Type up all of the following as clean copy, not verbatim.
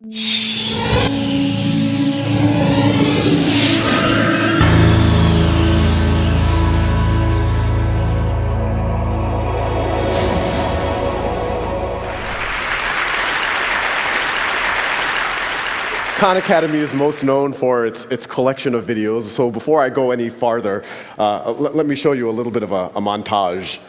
Khan Academy is most known for its collection of videos, so before I go any farther, let me show you a little bit of a montage.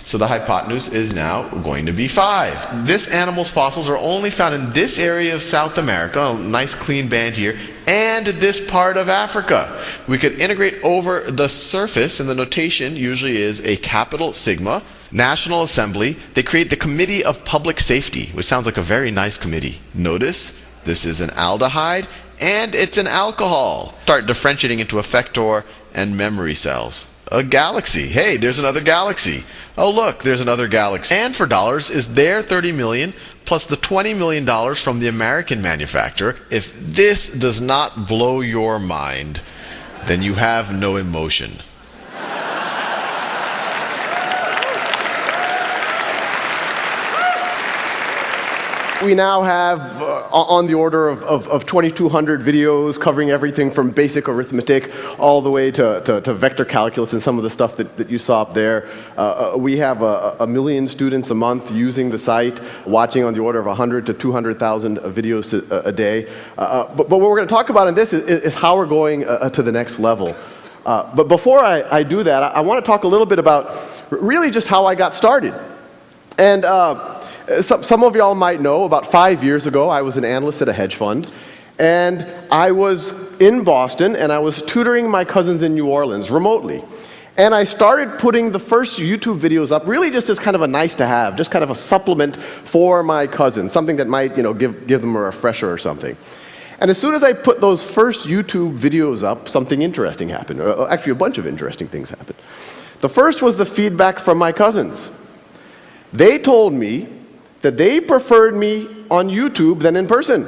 So the hypotenuse is now going to be 5. This animal's fossils are only found in this area of South America, a nice clean band here, and this part of Africa. We could integrate over the surface, and the notation usually is a capital sigma. National Assembly, they create the Committee of Public Safety, which sounds like a very nice committee. Notice this is an aldehyde, and it's an alcohol. Start differentiating into effector and memory cells. A galaxy. Hey, there's another galaxy. Oh, look, there's another galaxy. And for dollars is their 30 million plus the $20 million from the American manufacturer. If this does not blow your mind, then you have no emotion. We now have on the order of 2,200 videos covering everything from basic arithmetic all the way to vector calculus and some of the stuff that you saw up there. We have a million students a month using the site, watching on the order of 100 to 200,000 videos a day. But what we're going to talk about in this is how we're going to the next level. But before I do that, I want to talk a little bit about really just how I got started. And some of y'all might know, about 5 years ago, I was an analyst at a hedge fund, and I was in Boston, and I was tutoring my cousins in New Orleans remotely. And I started putting the first YouTube videos up really just as kind of a nice to have, just kind of a supplement for my cousins, something that might, give them a refresher or something. And as soon as I put those first YouTube videos up, something interesting happened. Actually, a bunch of interesting things happened. The first was the feedback from my cousins. They told me that they preferred me on YouTube than in person.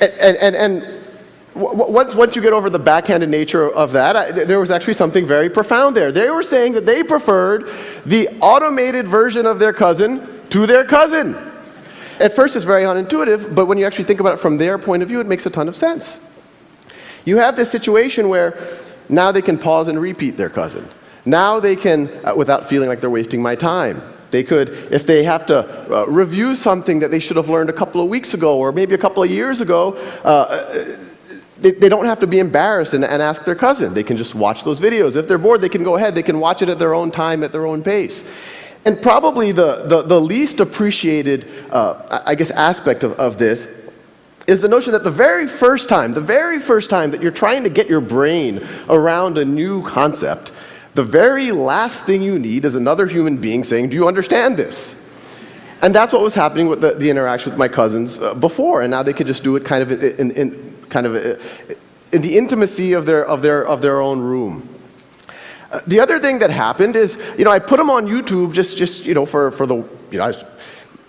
And once you get over the backhanded nature of that, there was actually something very profound there. They were saying that they preferred the automated version of their cousin to their cousin. At first it's very unintuitive, but when you actually think about it from their point of view, it makes a ton of sense. You have this situation where now they can pause and repeat their cousin. Now they can, without feeling like they're wasting my time. They could, if they have to review something that they should have learned a couple of weeks ago or maybe a couple of years ago, they don't have to be embarrassed and ask their cousin. They can just watch those videos. If they're bored, they can go ahead. They can watch it at their own time, at their own pace. And probably the least appreciated, aspect of this is the notion that the very first time that you're trying to get your brain around a new concept, the very last thing you need is another human being saying, do you understand this? And that's what was happening with the interaction with my cousins before, and now they could just do it kind of in the intimacy of their own room. The other thing that happened is, I put them on YouTube just for the,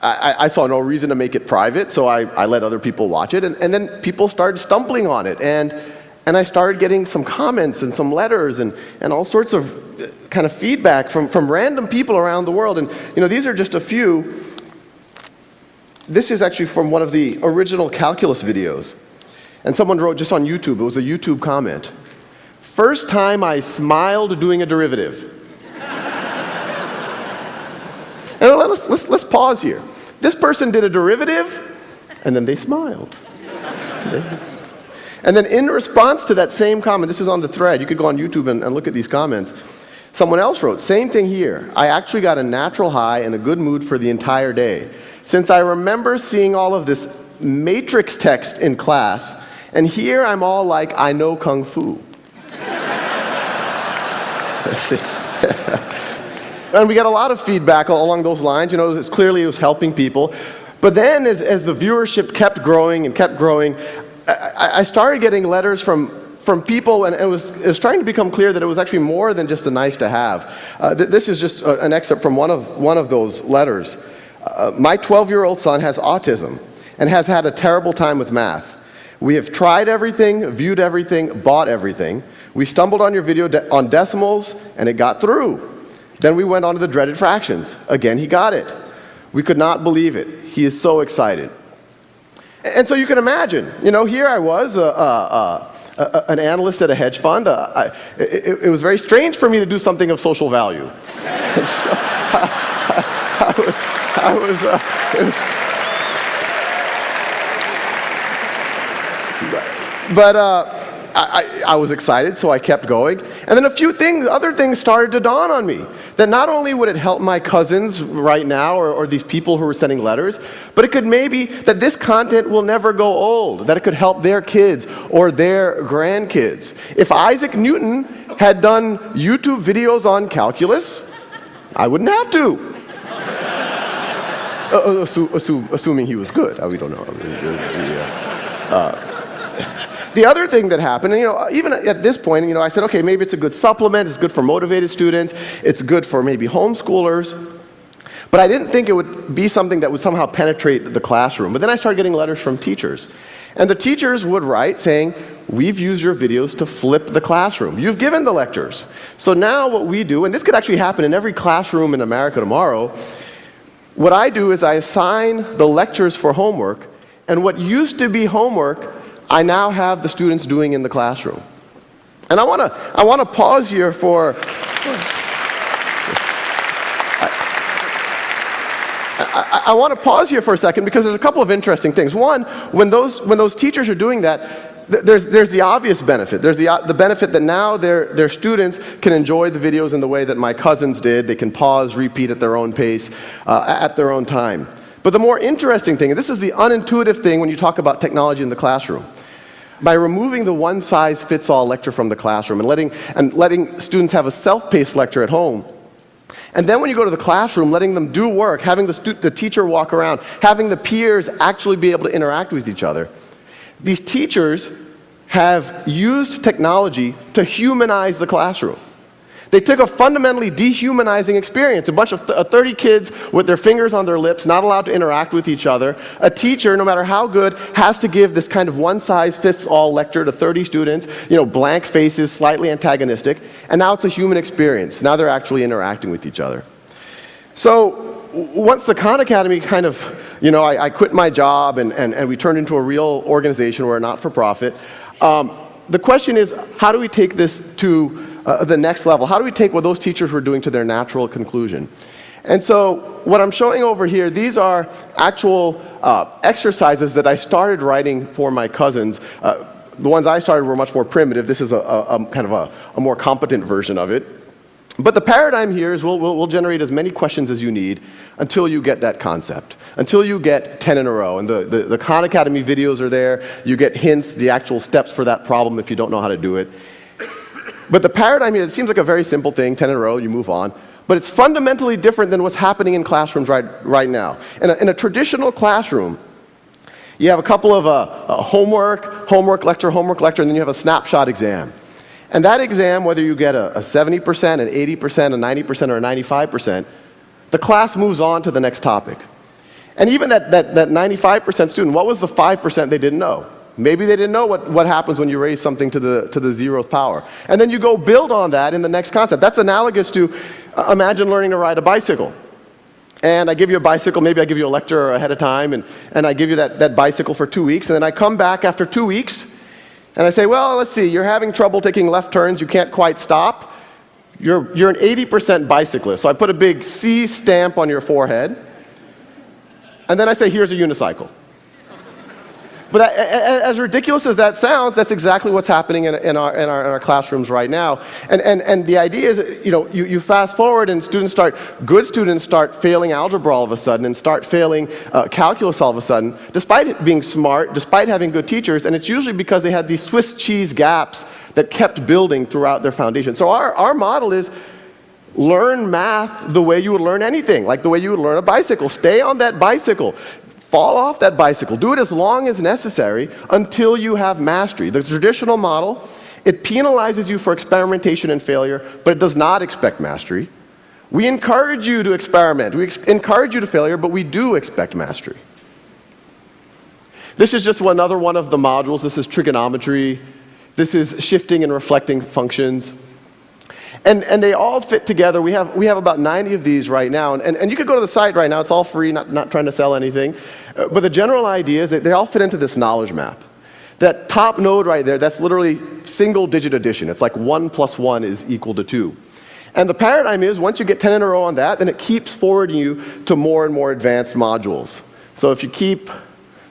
I saw no reason to make it private, so I let other people watch it, and then people started stumbling on it, and I started getting some comments and some letters and all sorts of kind of feedback from random people around the world, and these are just a few. This is actually from one of the original calculus videos, and someone wrote just on YouTube, it was a YouTube comment, "First time I smiled doing a derivative." And let's pause here. This person did a derivative, and then they smiled. And then in response to that same comment, this is on the thread, you could go on YouTube and look at these comments, someone else wrote, same thing here. I actually got a natural high and a good mood for the entire day. Since I remember seeing all of this matrix text in class, and here I'm all like, I know Kung Fu. Let's see. And we got a lot of feedback along those lines. It's clearly it was helping people. But then as the viewership kept growing and kept growing, I started getting letters from people, and it was starting to become clear that it was actually more than just a nice to have. This is just an excerpt from one of those letters. My 12-year-old son has autism and has had a terrible time with math. We have tried everything, viewed everything, bought everything. We stumbled on your video on decimals, and it got through. Then we went on to the dreaded fractions. Again, he got it. We could not believe it. He is so excited. And so you can imagine, here I was, an analyst at a hedge fund. It was very strange for me to do something of social value. I was excited, so I kept going. And then other things started to dawn on me. That not only would it help my cousins right now, or these people who were sending letters, but it could maybe, that this content will never go old, that it could help their kids or their grandkids. If Isaac Newton had done YouTube videos on calculus, I wouldn't have to. Assuming he was good. We don't know. The other thing that happened, and even at this point, I said, okay, maybe it's a good supplement, it's good for motivated students, it's good for maybe homeschoolers, but I didn't think it would be something that would somehow penetrate the classroom. But then I started getting letters from teachers. And the teachers would write saying, we've used your videos to flip the classroom. You've given the lectures. So now what we do, and this could actually happen in every classroom in America tomorrow, what I do is I assign the lectures for homework, and what used to be homework, I now have the students doing in the classroom. And I want to pause here for I want to pause here for a second because there's a couple of interesting things. One, when those teachers are doing that, there's the obvious benefit. There's the benefit that now their students can enjoy the videos in the way that my cousins did. They can pause, repeat at their own pace, at their own time. But the more interesting thing, and this is the unintuitive thing when you talk about technology in the classroom, by removing the one-size-fits-all lecture from the classroom and letting students have a self-paced lecture at home, and then when you go to the classroom, letting them do work, having the teacher walk around, having the peers actually be able to interact with each other, these teachers have used technology to humanize the classroom. They took a fundamentally dehumanizing experience, a bunch of 30 kids with their fingers on their lips, not allowed to interact with each other. A teacher, no matter how good, has to give this kind of one-size-fits-all lecture to 30 students, blank faces, slightly antagonistic, and now it's a human experience. Now they're actually interacting with each other. So once the Khan Academy kind of, I quit my job and we turned into a real organization, we're a not-for-profit, the question is, how do we take this to the next level? How do we take what those teachers were doing to their natural conclusion? And so what I'm showing over here, these are actual exercises that I started writing for my cousins. The ones I started were much more primitive. This is a kind of a more competent version of it. But the paradigm here is we'll generate as many questions as you need until you get that concept, until you get 10 in a row. And the Khan Academy videos are there. You get hints, the actual steps for that problem if you don't know how to do it. But the paradigm here, it seems like a very simple thing, 10 in a row, you move on. But it's fundamentally different than what's happening in classrooms right now. In a traditional classroom, you have a couple of homework lecture, and then you have a snapshot exam. And that exam, whether you get a 70%, an 80%, a 90%, or a 95%, the class moves on to the next topic. And even that 95% student, what was the 5% they didn't know? Maybe they didn't know what happens when you raise something to the 0th power. And then you go build on that in the next concept. That's analogous to, imagine learning to ride a bicycle. And I give you a bicycle, maybe I give you a lecture ahead of time, and I give you that bicycle for 2 weeks, and then I come back after 2 weeks, and I say, well, let's see, you're having trouble taking left turns, you can't quite stop. You're an 80% bicyclist. So I put a big C stamp on your forehead, and then I say, here's a unicycle. But as ridiculous as that sounds, that's exactly what's happening in our classrooms right now. And the idea is, you fast forward and good students start failing algebra all of a sudden and start failing calculus all of a sudden, despite being smart, despite having good teachers, and it's usually because they had these Swiss cheese gaps that kept building throughout their foundation. So our model is learn math the way you would learn anything, like the way you would learn a bicycle. Stay on that bicycle. Fall off that bicycle. Do it as long as necessary until you have mastery. The traditional model, it penalizes you for experimentation and failure, but it does not expect mastery. We encourage you to experiment. We encourage you to failure, but we do expect mastery. This is just another one of the modules. This is trigonometry. This is shifting and reflecting functions. And they all fit together. We have about 90 of these right now. And you could go to the site right now. It's all free, not trying to sell anything. But the general idea is that they all fit into this knowledge map. That top node right there, that's literally single digit addition. It's like 1 + 1 is equal to 2. And the paradigm is, once you get 10 in a row on that, then it keeps forwarding you to more and more advanced modules. So if you keep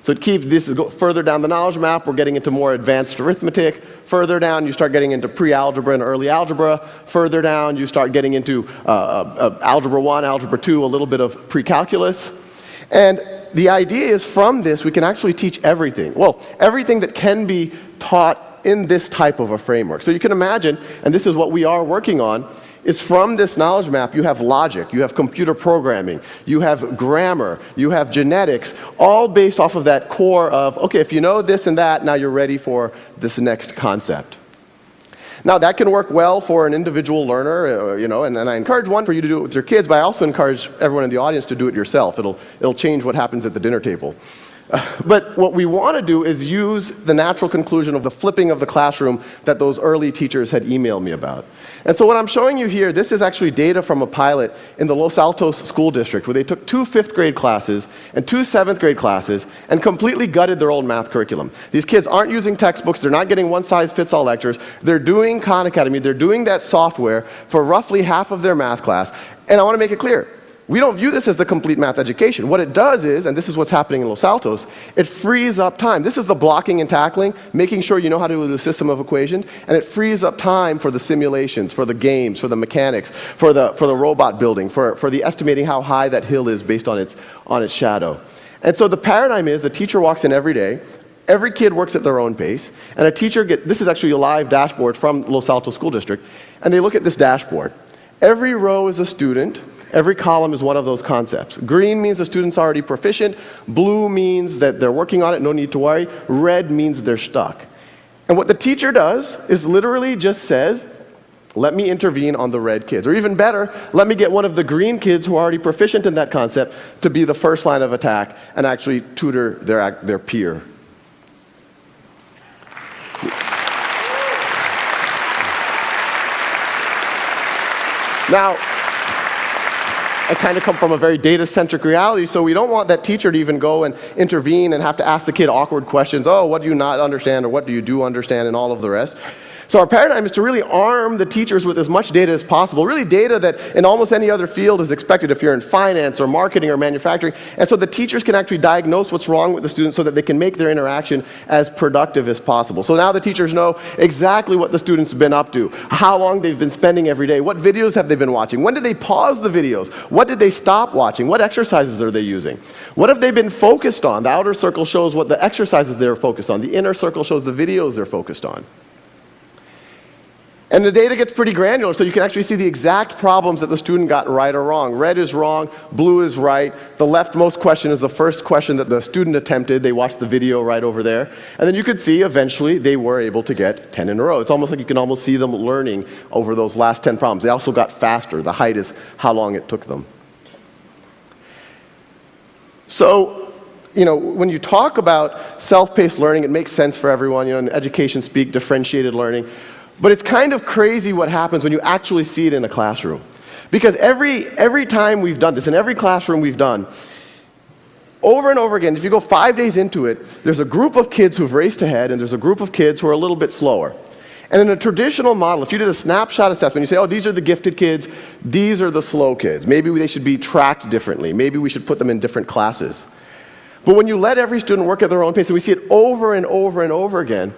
this is further down the knowledge map, we're getting into more advanced arithmetic. Further down, you start getting into pre-algebra and early algebra. Further down, you start getting into algebra 1, algebra 2, a little bit of pre-calculus. And the idea is, from this, we can actually teach everything. Well, everything that can be taught in this type of a framework. So you can imagine, and this is what we are working on, is from this knowledge map, you have logic, you have computer programming, you have grammar, you have genetics, all based off of that core of, okay, if you know this and that, now you're ready for this next concept. Now that can work well for an individual learner, and I encourage one for you to do it with your kids, but I also encourage everyone in the audience to do it yourself. It'll change what happens at the dinner table. But what we want to do is use the natural conclusion of the flipping of the classroom that those early teachers had emailed me about. And so what I'm showing you here, this is actually data from a pilot in the Los Altos School District, where they took 2 5th grade classes and 2 7th grade classes and completely gutted their old math curriculum. These kids aren't using textbooks, they're not getting one-size-fits-all lectures, they're doing Khan Academy, they're doing that software for roughly half of their math class. And I want to make it clear, we don't view this as the complete math education. What it does is, and this is what's happening in Los Altos, it frees up time. This is the blocking and tackling, making sure you know how to do a system of equations, and it frees up time for the simulations, for the games, for the mechanics, for the robot building, for the estimating how high that hill is based on its shadow. And so the paradigm is, the teacher walks in every day, every kid works at their own pace, and a teacher this is actually a live dashboard from Los Altos School District, and they look at this dashboard. Every row is a student. Every column is one of those concepts. Green means the student's already proficient. Blue means that they're working on it, no need to worry. Red means they're stuck. And what the teacher does is literally just says, let me intervene on the red kids. Or even better, let me get one of the green kids who are already proficient in that concept to be the first line of attack and actually tutor their peer. Now, I kind of come from a very data-centric reality, so we don't want that teacher to even go and intervene and have to ask the kid awkward questions. Oh, what do you not understand, or what do you do understand, and all of the rest. So our paradigm is to really arm the teachers with as much data as possible, really data that in almost any other field is expected if you're in finance or marketing or manufacturing. And so the teachers can actually diagnose what's wrong with the students so that they can make their interaction as productive as possible. So now the teachers know exactly what the students have been up to, how long they've been spending every day, what videos have they been watching, when did they pause the videos, what did they stop watching, what exercises are they using, what have they been focused on. The outer circle shows what the exercises they're focused on, the inner circle shows the videos they're focused on. And the data gets pretty granular, so you can actually see the exact problems that the student got right or wrong. Red is wrong, blue is right. The leftmost question is the first question that the student attempted. They watched the video right over there. And then you could see eventually they were able to get 10 in a row. It's almost like you can almost see them learning over those last 10 problems. They also got faster. The height is how long it took them. So, when you talk about self-paced learning, it makes sense for everyone. In education speak, differentiated learning. But it's kind of crazy what happens when you actually see it in a classroom. Because every time we've done this, in every classroom we've done, over and over again, if you go 5 days into it, there's a group of kids who've raced ahead, and there's a group of kids who are a little bit slower. And in a traditional model, if you did a snapshot assessment, you say, oh, these are the gifted kids, these are the slow kids. Maybe they should be tracked differently. Maybe we should put them in different classes. But when you let every student work at their own pace, and we see it over and over and over again,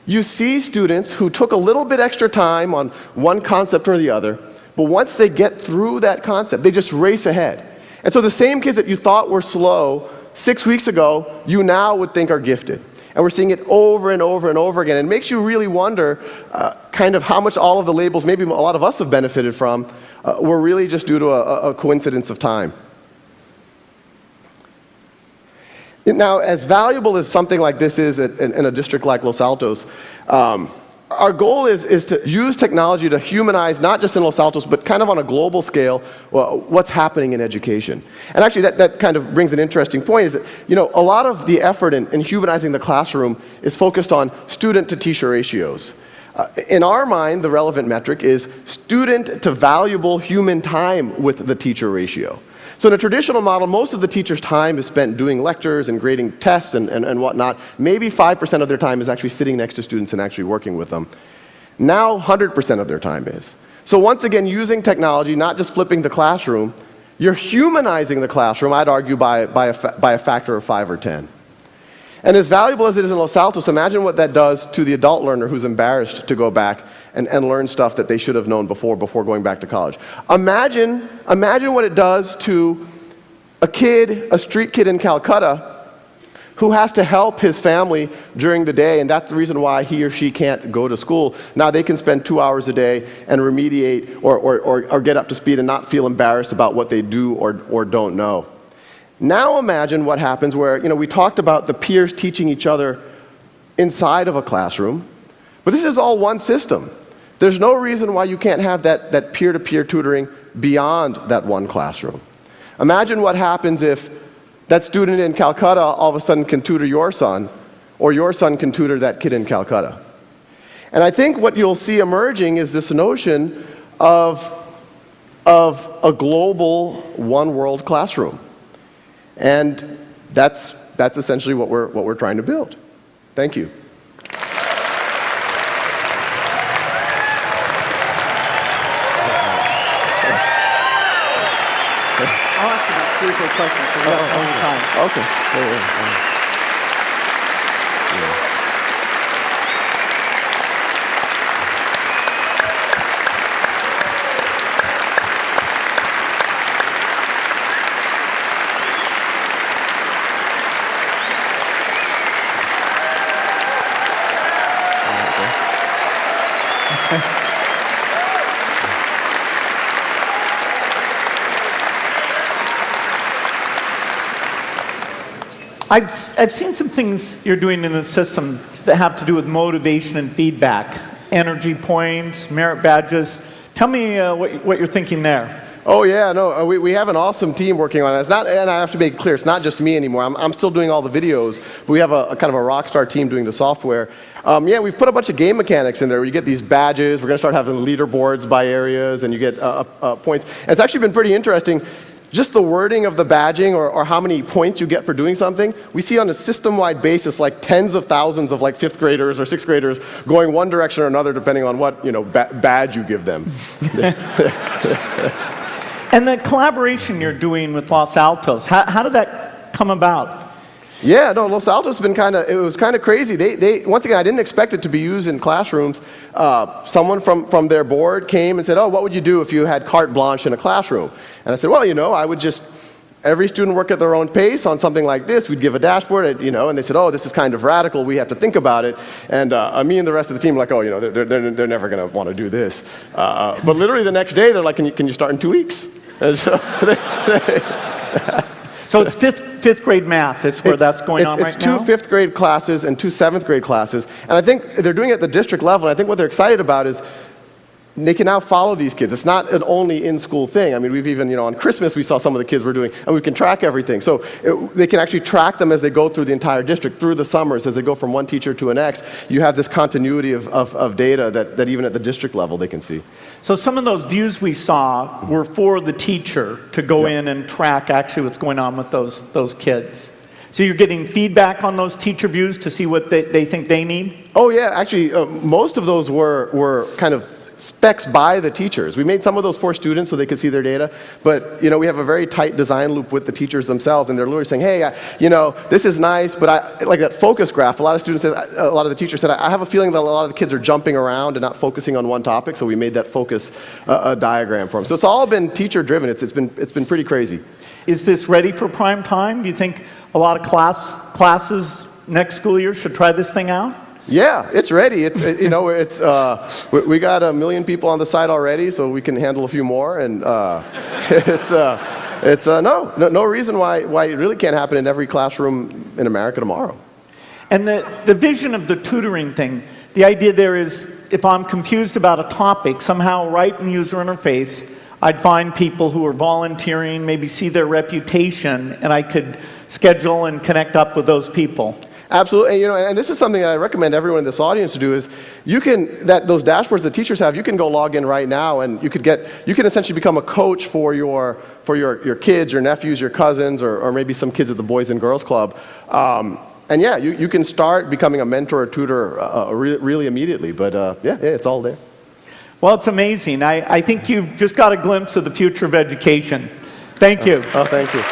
you see students who took a little bit extra time on one concept or the other, but once they get through that concept, they just race ahead. And so the same kids that you thought were slow 6 weeks ago, you now would think are gifted. And we're seeing it over and over and over again. And it makes you really wonder kind of how much all of the labels, maybe a lot of us have benefited from, were really just due to a coincidence of time. Now, as valuable as something like this is in a district like Los Altos, our goal is to use technology to humanize, not just in Los Altos, but kind of on a global scale, what's happening in education. And actually, that kind of brings an interesting point, is that, a lot of the effort in humanizing the classroom is focused on student-to-teacher ratios. In our mind, the relevant metric is student to valuable human time with the teacher ratio. So in a traditional model, most of the teacher's time is spent doing lectures and grading tests and whatnot. Maybe 5% of their time is actually sitting next to students and actually working with them. Now 100% of their time is. So once again, using technology, not just flipping the classroom, you're humanizing the classroom, I'd argue, by a factor of 5 or 10. And as valuable as it is in Los Altos, imagine what that does to the adult learner who's embarrassed to go back and learn stuff that they should have known before going back to college. Imagine what it does to a street kid in Calcutta who has to help his family during the day, and that's the reason why he or she can't go to school. Now they can spend 2 hours a day and remediate or get up to speed and not feel embarrassed about what they do or don't know. Now imagine what happens where, we talked about the peers teaching each other inside of a classroom, but this is all one system. There's no reason why you can't have that peer-to-peer tutoring beyond that one classroom. Imagine what happens if that student in Calcutta all of a sudden can tutor your son, or your son can tutor that kid in Calcutta. And I think what you'll see emerging is this notion of a global one-world classroom. And that's essentially what we're trying to build. Thank you. I'll ask you about 3 or 4 questions. So we have plenty of time. Okay. I've seen some things you're doing in the system that have to do with motivation and feedback, energy points, merit badges. Tell me what you're thinking there. Oh yeah, no, we have an awesome team working on it. It's not, and I have to make it clear, it's not just me anymore. I'm still doing all the videos, but we have a kind of a rock star team doing the software. Yeah, we've put a bunch of game mechanics in there where you get these badges. We're going to start having leaderboards by areas, and you get points. And it's actually been pretty interesting. Just the wording of the badging or how many points you get for doing something, we see on a system-wide basis like tens of thousands of like 5th graders or 6th graders going one direction or another depending on what badge you give them. And the collaboration you're doing with Los Altos, how did that come about? Yeah, no, Los Altos has been it was kind of crazy. They once again, I didn't expect it to be used in classrooms. Someone from their board came and said, oh, what would you do if you had carte blanche in a classroom? And I said, well, I would just, every student work at their own pace on something like this. We'd give a dashboard, and they said, oh, this is kind of radical. We have to think about it. And me and the rest of the team were like, oh, they're never going to want to do this. But literally the next day, they're like, can you start in 2 weeks? And so So it's fifth grade math is where that's going on right now? It's 2 5th grade classes and 2 7th grade classes. And I think they're doing it at the district level. And I think what they're excited about is they can now follow these kids. It's not an only in-school thing. I mean, we've even, on Christmas, we saw some of the kids were doing, and we can track everything. So they can actually track them as they go through the entire district, through the summers, as they go from one teacher to the next. You have this continuity of data that even at the district level they can see. So some of those views we saw were for the teacher to go in and track actually what's going on with those kids. So you're getting feedback on those teacher views to see what they think they need? Oh yeah, actually most of those were kind of specs by the teachers. We made some of those for students so they could see their data, but we have a very tight design loop with the teachers themselves, and they're literally saying, hey, this is nice, but I like that focus graph. A lot of the teachers said, I have a feeling that a lot of the kids are jumping around and not focusing on one topic, so we made that focus diagram for them. So it's all been teacher driven. It's been pretty crazy. Is this ready for prime time? Do you think a lot of classes next school year should try this thing out? Yeah, it's ready. We got 1 million people on the site already, so we can handle a few more, and no reason why it really can't happen in every classroom in America tomorrow. And the vision of the tutoring thing, the idea there is if I'm confused about a topic, somehow right in user interface, I'd find people who are volunteering, maybe see their reputation, and I could schedule and connect up with those people. Absolutely, and this is something that I recommend everyone in this audience to do is those dashboards that teachers have, you can go log in right now and you can essentially become a coach for your kids, your nephews, your cousins, or maybe some kids at the Boys and Girls Club. And yeah, you can start becoming a mentor or tutor really immediately, but yeah, it's all there. Well, it's amazing. I think you just got a glimpse of the future of education. Thank you. Oh, thank you.